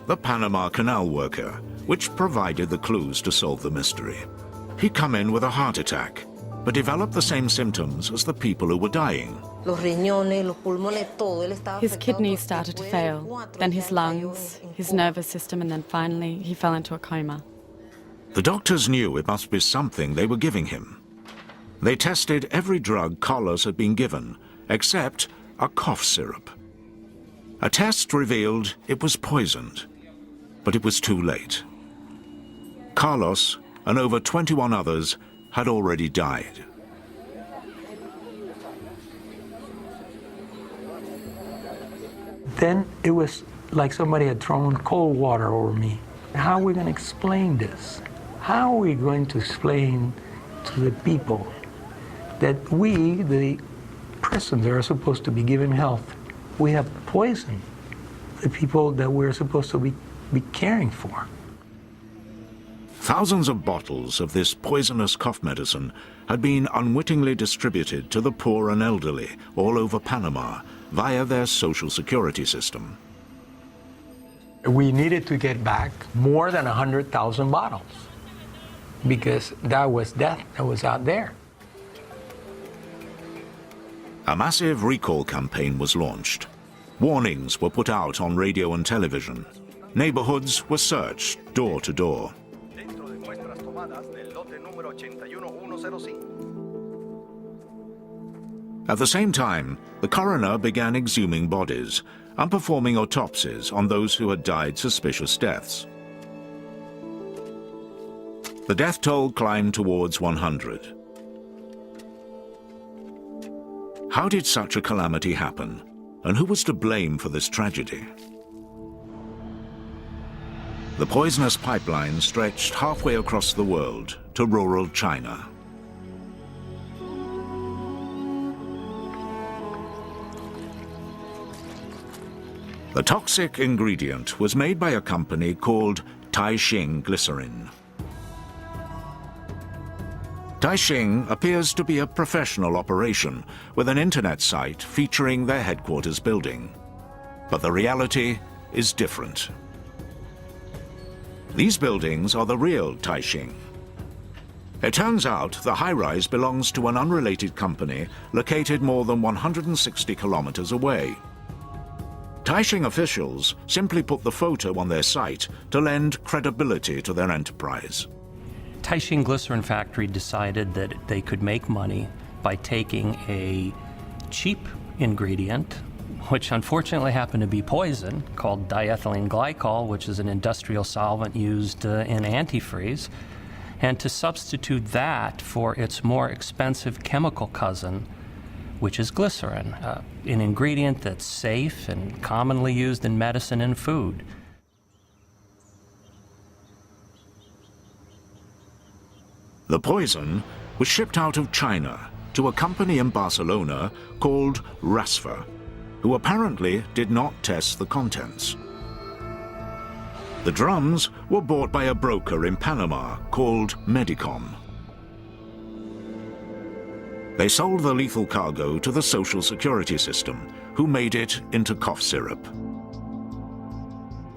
the Panama Canal worker, which provided the clues to solve the mystery. He'd come in with a heart attack, but developed the same symptoms as the people who were dying. His kidneys started to fail, then his lungs, his nervous system, and then finally he fell into a coma. The doctors knew it must be something they were giving him. They tested every drug Carlos had been given, except a cough syrup. A test revealed it was poisoned, but it was too late. Carlos and over 21 others had already died. Then it was like somebody had thrown cold water over me. How are we going to explain this? How are we going to explain to the people that we, the persons that are supposed to be giving health, we have poisoned the people that we're supposed to be caring for? Thousands of bottles of this poisonous cough medicine had been unwittingly distributed to the poor and elderly all over Panama via their social security system. We needed to get back more than 100,000 bottles because that was death that was out there. A massive recall campaign was launched. Warnings were put out on radio and television. Neighborhoods were searched door to door. At the same time, the coroner began exhuming bodies and performing autopsies on those who had died suspicious deaths. The death toll climbed towards 100. How did such a calamity happen, and who was to blame for this tragedy? The poisonous pipeline stretched halfway across the world to rural China. The toxic ingredient was made by a company called Taixing Glycerin. Taixing appears to be a professional operation with an internet site featuring their headquarters building. But the reality is different. These buildings are the real Taixing. It turns out the high-rise belongs to an unrelated company located more than 160 kilometers away. Taixing officials simply put the photo on their site to lend credibility to their enterprise. Taixing Glycerin Factory decided that they could make money by taking a cheap ingredient, which unfortunately happened to be poison, called diethylene glycol, which is an industrial solvent used in antifreeze, and to substitute that for its more expensive chemical cousin, which is glycerin, an ingredient that's safe and commonly used in medicine and food. The poison was shipped out of China to a company in Barcelona called Rasfa, who apparently did not test the contents. The drums were bought by a broker in Panama called Medicom. They sold the lethal cargo to the social security system, who made it into cough syrup.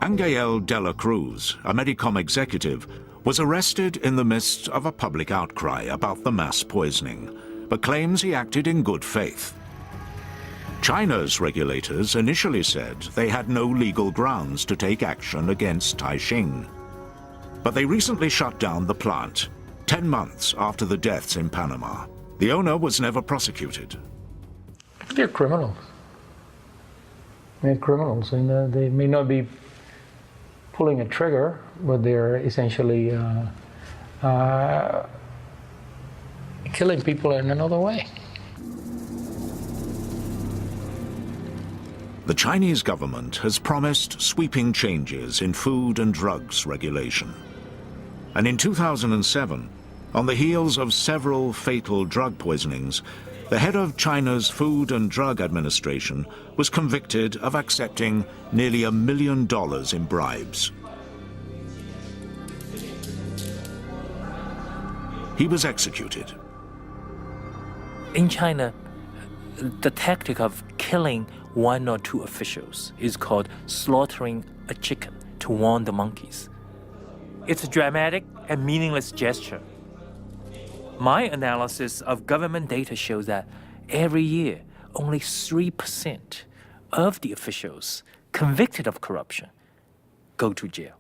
Angel de la Cruz, a Medicom executive, was arrested in the midst of a public outcry about the mass poisoning, but claims he acted in good faith. China's regulators initially said they had no legal grounds to take action against Taixing. But they recently shut down the plant, 10 months after the deaths in Panama. The owner was never prosecuted. They're criminals. They're criminals, and they may not be pulling a trigger, but they're essentially killing people in another way. The Chinese government has promised sweeping changes in food and drugs regulation. And in 2007, on the heels of several fatal drug poisonings, the head of China's Food and Drug Administration was convicted of accepting nearly $1 million in bribes. He was executed. In China, The tactic of killing one or two officials is called slaughtering a chicken to warn the monkeys. It's a dramatic and meaningless gesture. My analysis of government data shows that every year, only 3% of the officials convicted of corruption go to jail.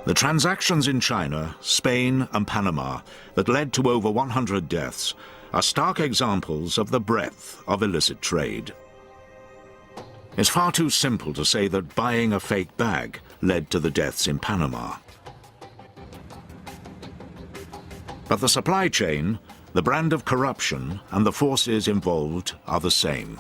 The transactions in China, Spain and Panama that led to over 100 deaths are stark examples of the breadth of illicit trade. It's far too simple to say that buying a fake bag led to the deaths in Panama. But the supply chain, the brand of corruption and the forces involved are the same.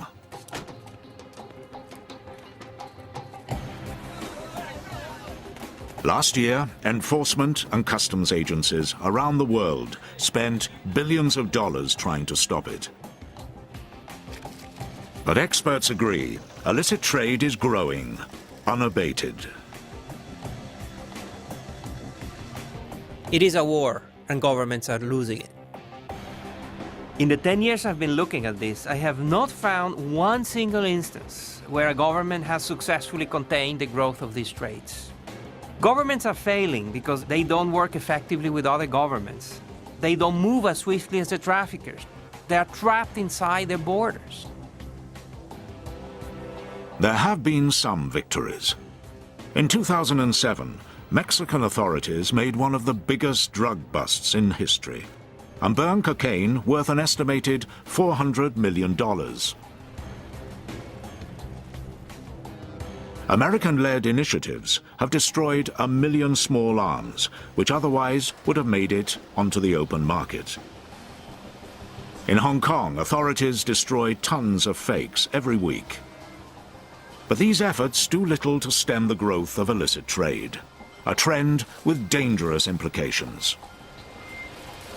Last year, enforcement and customs agencies around the world spent billions of dollars trying to stop it. But experts agree, illicit trade is growing, unabated. It is a war, and governments are losing it. In the 10 years I've been looking at this, I have not found one single instance where a government has successfully contained the growth of these trades. Governments are failing because they don't work effectively with other governments. They don't move as swiftly as the traffickers. They are trapped inside their borders. There have been some victories. In 2007, Mexican authorities made one of the biggest drug busts in history and burned cocaine worth an estimated $400 million. American-led initiatives have destroyed 1 million small arms, which otherwise would have made it onto the open market. In Hong Kong, authorities destroy tons of fakes every week. But these efforts do little to stem the growth of illicit trade, a trend with dangerous implications.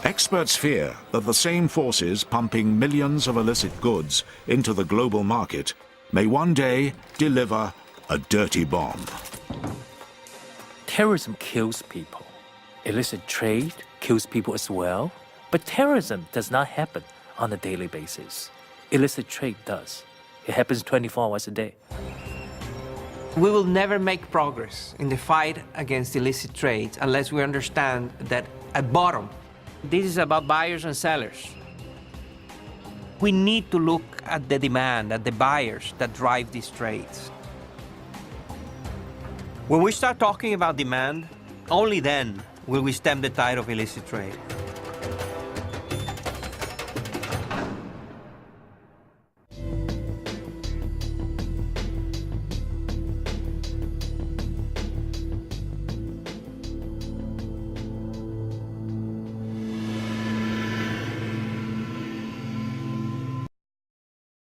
Experts fear that the same forces pumping millions of illicit goods into the global market may one day deliver a dirty bomb. Terrorism kills people. Illicit trade kills people as well. But terrorism does not happen on a daily basis. Illicit trade does. It happens 24 hours a day. We will never make progress in the fight against illicit trade unless we understand that at bottom, this is about buyers and sellers. We need to look at the demand, at the buyers that drive these trades. When we start talking about demand, only then will we stem the tide of illicit trade.